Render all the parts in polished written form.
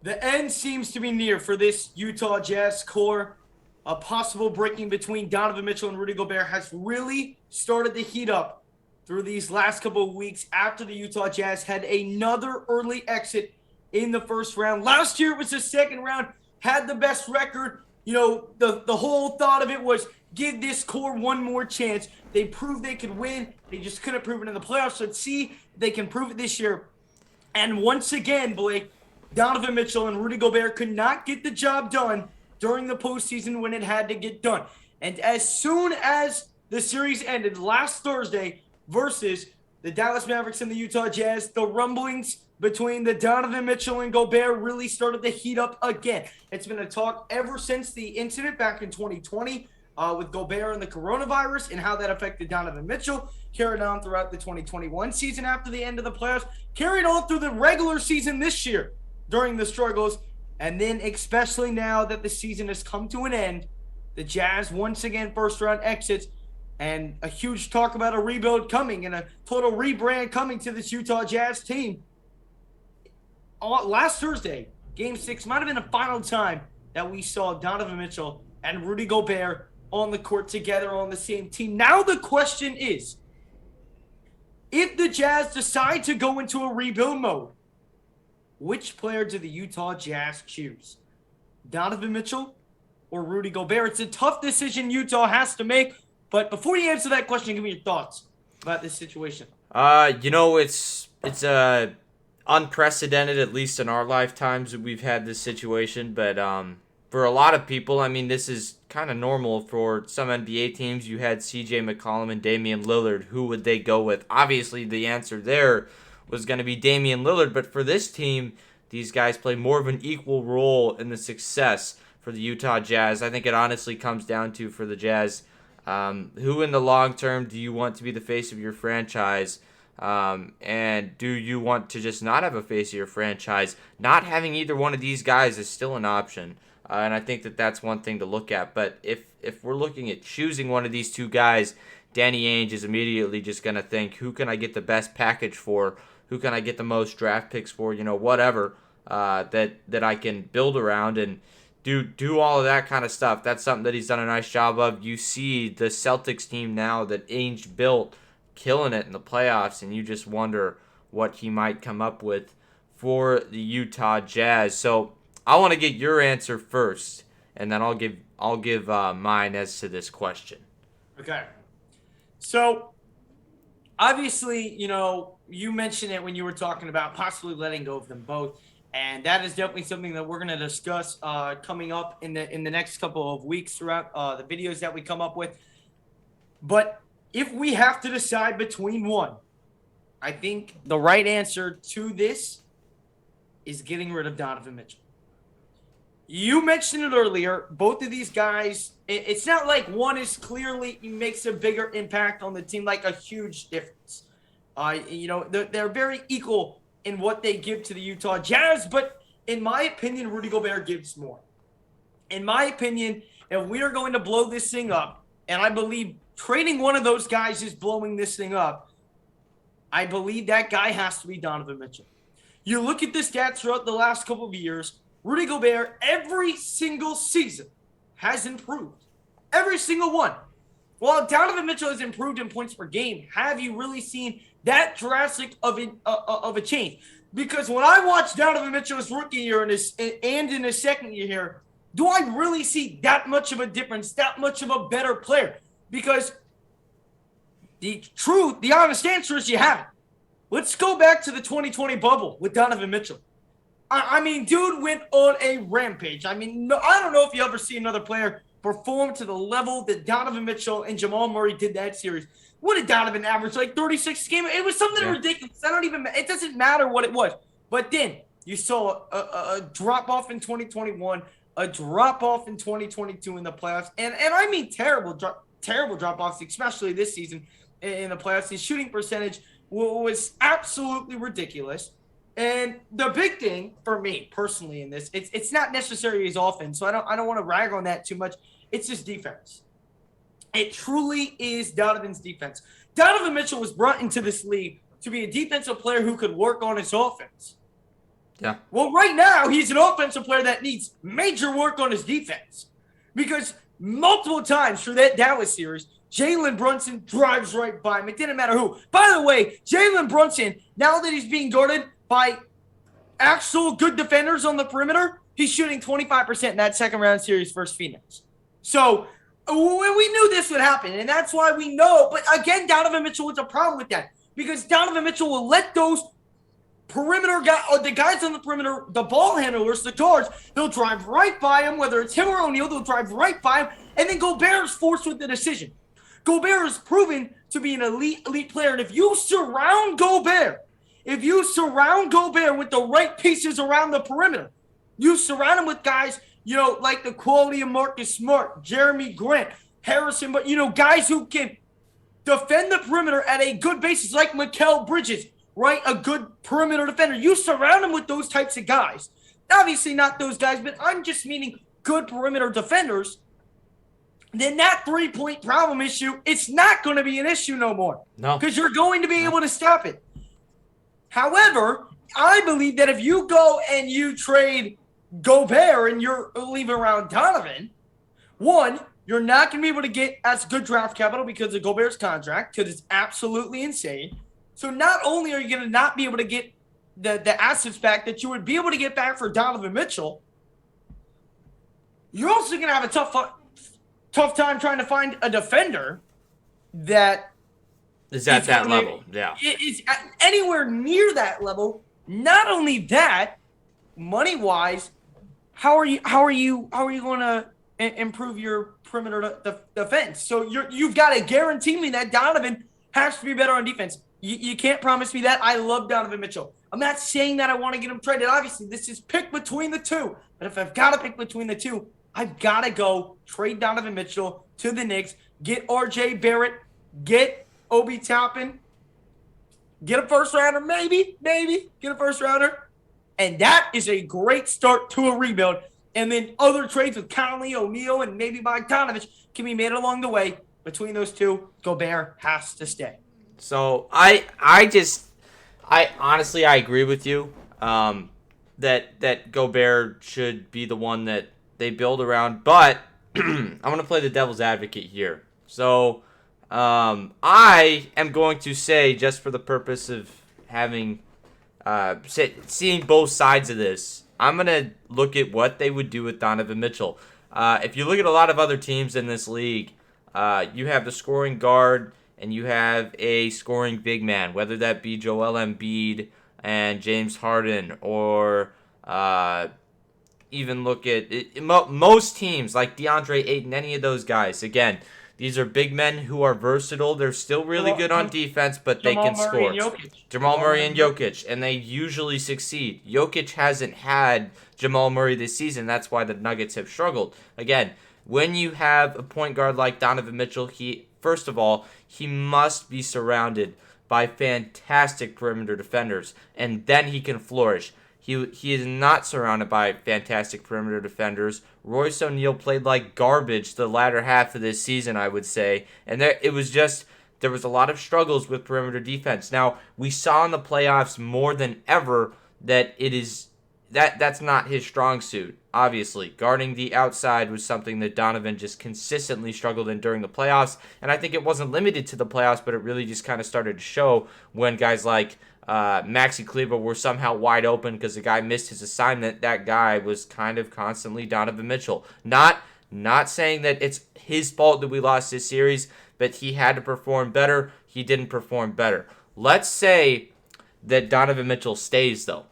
The end seems to be near for this Utah Jazz core. A possible breaking between Donovan Mitchell and Rudy Gobert has really started to heat up through these last couple of weeks after the Utah Jazz had another early exit in the first round. Last year it was the second round, had the best record. The whole thought of it was give this core one more chance. They proved they could win. They just couldn't prove it in the playoffs. Let's see if they can prove it this year. And once again, Blake, Donovan Mitchell and Rudy Gobert could not get the job done during the postseason when it had to get done. And as soon as the series ended last Thursday versus the Dallas Mavericks and the Utah Jazz, the rumblings between the Donovan Mitchell and Gobert really started to heat up again. It's been a talk ever since the incident back in 2020 with Gobert and the coronavirus and how that affected Donovan Mitchell, carried on throughout the 2021 season after the end of the playoffs, carried on through the regular season this year during the struggles, and then especially now that the season has come to an end, the Jazz once again first round exits, and a huge talk about a rebuild coming and a total rebrand coming to this Utah Jazz team. Last Thursday, Game 6 might have been the final time that we saw Donovan Mitchell and Rudy Gobert on the court together on the same team. Now the question is, if the Jazz decide to go into a rebuild mode, which player do the Utah Jazz choose? Donovan Mitchell or Rudy Gobert? It's a tough decision Utah has to make. But before you answer that question, give me your thoughts about this situation. It's unprecedented, at least in our lifetimes, that we've had this situation. But for a lot of people, I mean, this is kind of normal. For some NBA teams, you had C.J. McCollum and Damian Lillard. Who would they go with? Obviously, the answer there was going to be Damian Lillard. But for this team, these guys play more of an equal role in the success for the Utah Jazz. I think it honestly comes down to, for the Jazz, who in the long term do you want to be the face of your franchise? And do you want to just not have a face of your franchise? Not having either one of these guys is still an option. And I think that that's one thing to look at. But if we're looking at choosing one of these two guys, Danny Ainge is immediately just going to think, who can I get the best package for? Who can I get the most draft picks for? Whatever that I can build around and do all of that kind of stuff. That's something that he's done a nice job of. You see the Celtics team now that Ainge built killing it in the playoffs, and you just wonder what he might come up with for the Utah Jazz. So I want to get your answer first, and then I'll give mine as to this question. Okay. So obviously, you mentioned it when you were talking about possibly letting go of them both. And that is definitely something that we're going to discuss coming up in the next couple of weeks throughout the videos that we come up with. But if we have to decide between one, I think the right answer to this is getting rid of Donovan Mitchell. You mentioned it earlier. Both of these guys, it's not like one is clearly makes a bigger impact on the team, like a huge difference. They're very equal in what they give to the Utah Jazz, but in my opinion, Rudy Gobert gives more. In my opinion, if we are going to blow this thing up, and I believe trading one of those guys is blowing this thing up, I believe that guy has to be Donovan Mitchell. You look at the stats throughout the last couple of years, Rudy Gobert, every single season, has improved. Every single one. While Donovan Mitchell has improved in points per game, have you really seen that drastic of a change? Because when I watch Donovan Mitchell's rookie year and in his second year here, do I really see that much of a difference, that much of a better player? Because the honest answer is you haven't. Let's go back to the 2020 bubble with Donovan Mitchell. I mean, dude went on a rampage. I mean, I don't know if you ever see another player perform to the level that Donovan Mitchell and Jamal Murray did that series. What did Donovan average? Like 36 games? It was something ridiculous. It doesn't matter what it was. But then you saw a drop-off in 2021, a drop-off in 2022 in the playoffs. And I mean terrible drop-offs, especially this season in the playoffs. His shooting percentage was absolutely ridiculous. And the big thing for me personally in this, it's not necessarily his offense, so I don't want to rag on that too much. It's his defense. It truly is Donovan's defense. Donovan Mitchell was brought into this league to be a defensive player who could work on his offense. Yeah. Well, right now, he's an offensive player that needs major work on his defense because multiple times through that Dallas series, Jalen Brunson drives right by him. It didn't matter who. By the way, Jalen Brunson, now that he's being guarded by actual good defenders on the perimeter, he's shooting 25% in that second round series versus Phoenix. So we knew this would happen, and that's why we know. But again, Donovan Mitchell was a problem with that because Donovan Mitchell will let those perimeter guy, or the guys on the perimeter, the ball handlers, the guards, they'll drive right by him, whether it's him or O'Neal, they'll drive right by him, and then Gobert is forced with the decision. Gobert is proven to be an elite player, and if you surround Gobert with the right pieces around the perimeter, you surround him with guys, like the quality of Marcus Smart, Jeremy Grant, Harrison, but, guys who can defend the perimeter at a good basis, like Mikal Bridges, right? A good perimeter defender. You surround him with those types of guys. Obviously not those guys, but I'm just meaning good perimeter defenders. Then that three-point problem issue, it's not going to be an issue no more. No. Because you're going to be able to stop it. However, I believe that if you go and you trade Gobert and you're leaving around Donovan, one, you're not going to be able to get as good draft capital because of Gobert's contract, because it's absolutely insane. So not only are you going to not be able to get the assets back that you would be able to get back for Donovan Mitchell, you're also going to have a tough time trying to find a defender that is at that level. Yeah, is anywhere near that level. Not only that, money wise, how are you going to improve your perimeter defense? So you've got to guarantee me that Donovan has to be better on defense. You can't promise me that. I love Donovan Mitchell. I'm not saying that I want to get him traded. Obviously, this is pick between the two. But if I've got to pick between the two, I've got to go trade Donovan Mitchell to the Knicks, get RJ Barrett, get Obi Toppin, get a first rounder, maybe, get a first rounder. And that is a great start to a rebuild. And then other trades with Conley, O'Neal, and maybe Bogdanovich can be made along the way. Between those two, Gobert has to stay. So I honestly agree with you that Gobert should be the one that they build around, but I'm going to play the devil's advocate here. So I am going to say, just for the purpose of having seeing both sides of this, I'm going to look at what they would do with Donovan Mitchell. If you look at a lot of other teams in this league, you have the scoring guard and you have a scoring big man, whether that be Joel Embiid and James Harden, or even look at most teams like DeAndre Ayton, any of those guys. Again, these are big men who are versatile. They're still really good on defense, but they can score. Jamal Murray and Jokic, and they usually succeed. Jokic hasn't had Jamal Murray this season. That's why the Nuggets have struggled. Again, when you have a point guard like Donovan Mitchell, first of all, he must be surrounded by fantastic perimeter defenders, and then he can flourish. He is not surrounded by fantastic perimeter defenders. Royce O'Neal played like garbage the latter half of this season, I would say, and there was a lot of struggles with perimeter defense. Now, we saw in the playoffs more than ever that that's not his strong suit. Obviously, guarding the outside was something that Donovan just consistently struggled in during the playoffs, and I think it wasn't limited to the playoffs, but it really just kind of started to show when guys like Maxi Kleber were somehow wide open because the guy missed his assignment. That guy was kind of constantly Donovan Mitchell. Not saying that it's his fault that we lost this series, but he had to perform better. He didn't perform better. Let's say that Donovan Mitchell stays, though.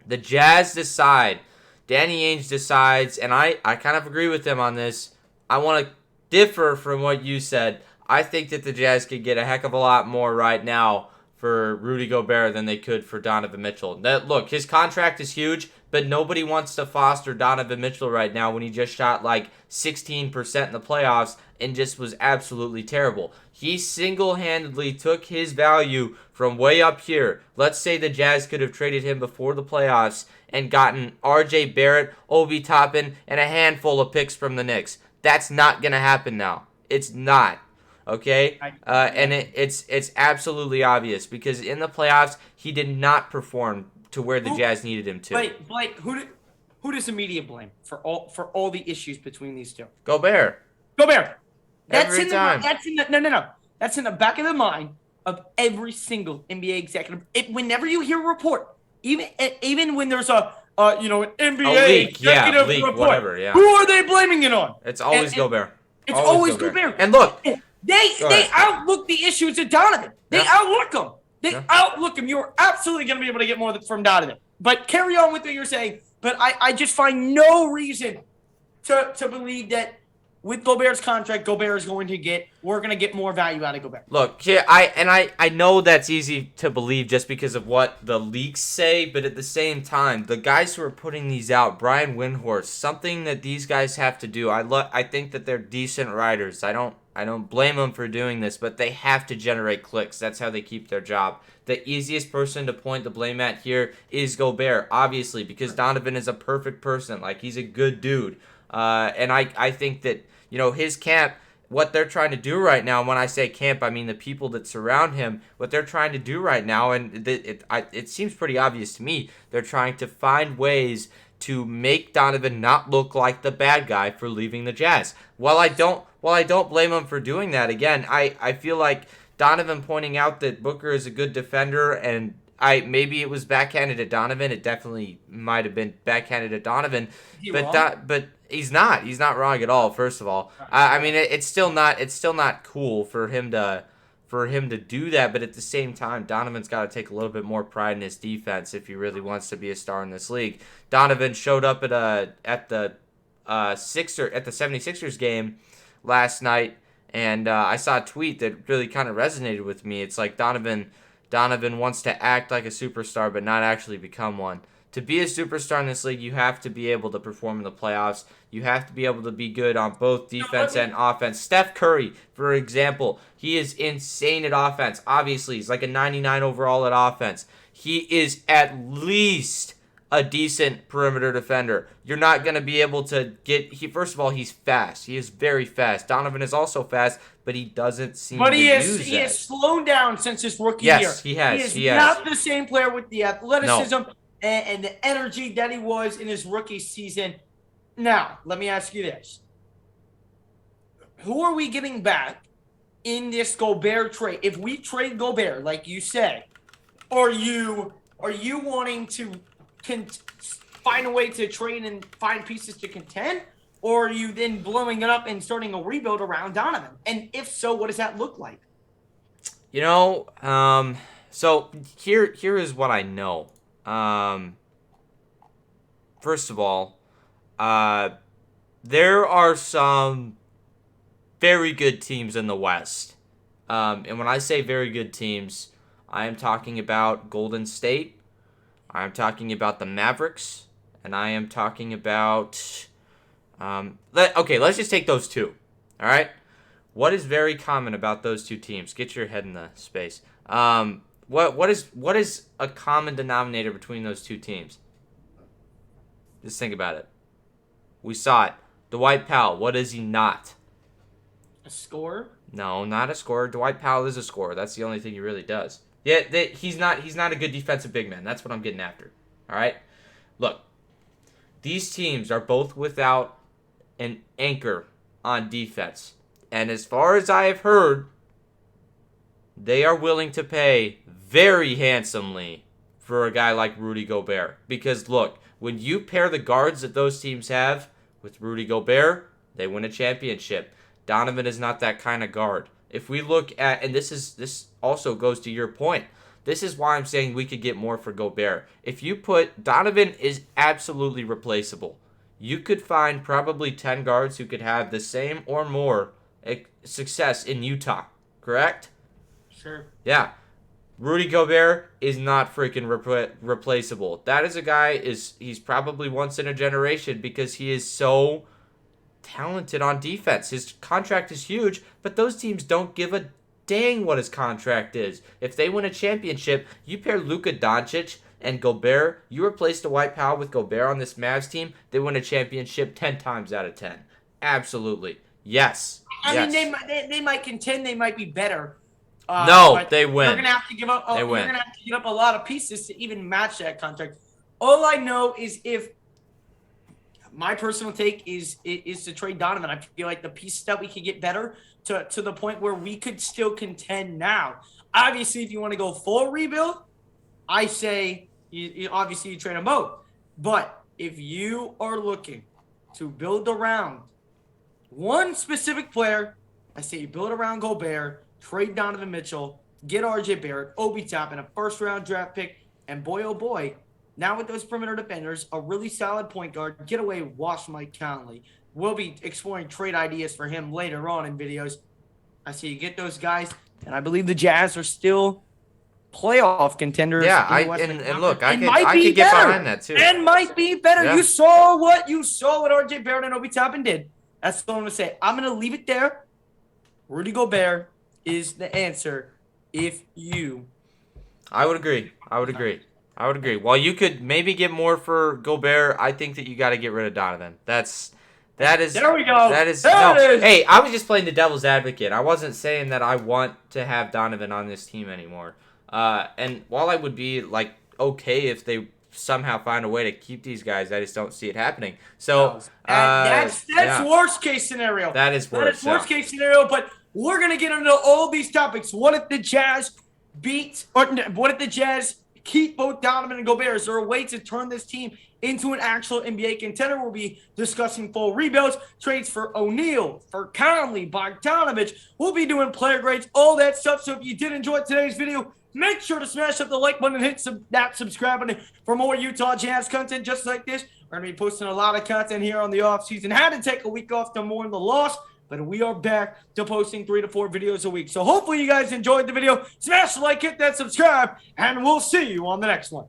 The Jazz decide. Danny Ainge decides, and I kind of agree with him on this. I want to differ from what you said. I think that the Jazz could get a heck of a lot more right now for Rudy Gobert than they could for Donovan Mitchell. Look, his contract is huge, but nobody wants to foster Donovan Mitchell right now when he just shot like 16% in the playoffs and just was absolutely terrible. He single-handedly took his value from way up here. Let's say the Jazz could have traded him before the playoffs and gotten RJ Barrett, Obi Toppin, and a handful of picks from the Knicks. That's not going to happen now. It's not. Okay? And it's absolutely obvious because in the playoffs, he did not perform to where the Who- Jazz needed him to. Wait, Blake, who does the media blame for all the issues between these two? Gobert. Gobert. Every time. No. That's in the back of the mind of every single NBA executive. Whenever you hear a report, even when there's an NBA leak, yeah, executive leak, report, whatever, yeah. who are they blaming it on? It's always Gobert. It's always Gobert. And look, they outlook the issues of Donovan. They outlook them. They outlook him. You're absolutely going to be able to get more from Donovan. But carry on with what you're saying. But I just find no reason to believe that with Gobert's contract, Gobert is going to we're going to get more value out of Gobert. Look, here I know that's easy to believe just because of what the leaks say, but at the same time, the guys who are putting these out, Brian Windhorst, something that these guys have to do. I think that they're decent writers. I don't blame them for doing this, but they have to generate clicks. That's how they keep their job. The easiest person to point the blame at here is Gobert, obviously, because Donovan is a perfect person. Like, he's a good dude. And I think that, his camp, what they're trying to do right now, and when I say camp, I mean the people that surround him, what they're trying to do right now, and it seems pretty obvious to me, they're trying to find ways to make Donovan not look like the bad guy for leaving the Jazz. While I don't blame him for doing that, again, I feel like Donovan pointing out that Booker is a good defender, and maybe it was backhanded at Donovan. It definitely might have been backhanded at Donovan, but he's not. He's not wrong at all. First of all, I mean it's still not cool for him to do that. But at the same time, Donovan's got to take a little bit more pride in his defense if he really wants to be a star in this league. Donovan showed up at the 76ers game last night, and I saw a tweet that really kind of resonated with me. It's like Donovan wants to act like a superstar but not actually become one. To be a superstar in this league, you have to be able to perform in the playoffs. You have to be able to be good on both defense and offense. Steph Curry, for example, he is insane at offense. Obviously, he's like a 99 overall at offense. He is at least a decent perimeter defender. You're not going to be able to first of all, he's fast. He is very fast. Donovan is also fast, but he doesn't seem to use that. He has slowed down since his rookie year. Yes, he has. He is not the same player with the athleticism and the energy that he was in his rookie season. Now, let me ask you this. Who are we getting back in this Gobert trade? If we trade Gobert, like you said, are you wanting to find a way to trade and find pieces to contend? Or are you then blowing it up and starting a rebuild around Donovan? And if so, what does that look like? So here is what I know. First of all, there are some very good teams in the West. And when I say very good teams, I am talking about Golden State. I am talking about the Mavericks. And I am talking about... let's just take those two. All right? What is very common about those two teams? Get your head in the space. What is a common denominator between those two teams? Just think about it. We saw it. Dwight Powell, what is he not? A scorer? No, not a scorer. Dwight Powell is a scorer. That's the only thing he really does. Yeah, he's not a good defensive big man. That's what I'm getting after. All right? Look, these teams are both without an anchor on defense. And as far as I have heard, they are willing to pay very handsomely for a guy like Rudy Gobert. Because, look, when you pair the guards that those teams have with Rudy Gobert, they win a championship. Donovan is not that kind of guard. If we look at, and this also goes to your point, this is why I'm saying we could get more for Gobert. If you put, Donovan is absolutely replaceable. You could find probably 10 guards who could have the same or more success in Utah, correct? Sure. Yeah. Rudy Gobert is not freaking replaceable. That is a guy, he's probably once in a generation because he is so talented on defense. His contract is huge, but those teams don't give a dang what his contract is. If they win a championship, you pair Luka Doncic and Gobert, you replace Dwight Powell with Gobert on this Mavs team, they win a championship 10 times out of 10. Absolutely. Yes. I mean, they might contend, they might be better, No, But they you're win. gonna have to give up. They You're win. gonna have to give up a lot of pieces to even match that contract. All I know is if my personal take is to trade Donovan. I feel like the pieces that we could get better to the point where we could still contend now. Obviously, if you want to go full rebuild, I say obviously you trade them both. But if you are looking to build around one specific player, I say you build around Gobert, trade Donovan Mitchell, get RJ Barrett, Obi Toppin, a first round draft pick, and boy oh boy, now with those perimeter defenders, a really solid point guard, get away, wash Mike Conley. We'll be exploring trade ideas for him later on in videos. I say you get those guys, and I believe the Jazz are still playoff contenders Yeah, in the Western and Conference, look, I and could might I be could get better. behind that too. And might be better. Yeah. You saw what RJ Barrett and Obi Toppin did. That's what I'm gonna say. I'm gonna leave it there. Rudy Gobert is the answer. If you, I would agree. I would agree. While you could maybe get more for Gobert, I think that you got to get rid of Donovan. That is. there we go. That is. There No. it is. Hey, I was just playing the devil's advocate. I wasn't saying that I want to have Donovan on this team anymore. And while I would be like okay if they somehow find a way to keep these guys, I just don't see it happening. So That's yeah, worst case scenario. that is worse. That is worst case scenario. But we're gonna get into all these topics. What if the Jazz what if the Jazz keep both Donovan and Gobert? Is there a way to turn this team into an actual NBA contender? We'll be discussing full rebuilds, trades for O'Neal, for Conley, Bogdanovich. We'll be doing player grades, all that stuff. So if you did enjoy today's video, make sure to smash up the like button and hit that subscribe button for more Utah Jazz content just like this. We're going to be posting a lot of content here on the offseason. Had to take a week off to mourn the loss, but we are back to posting 3 to 4 videos a week. So hopefully you guys enjoyed the video. Smash the like, hit that subscribe, and we'll see you on the next one.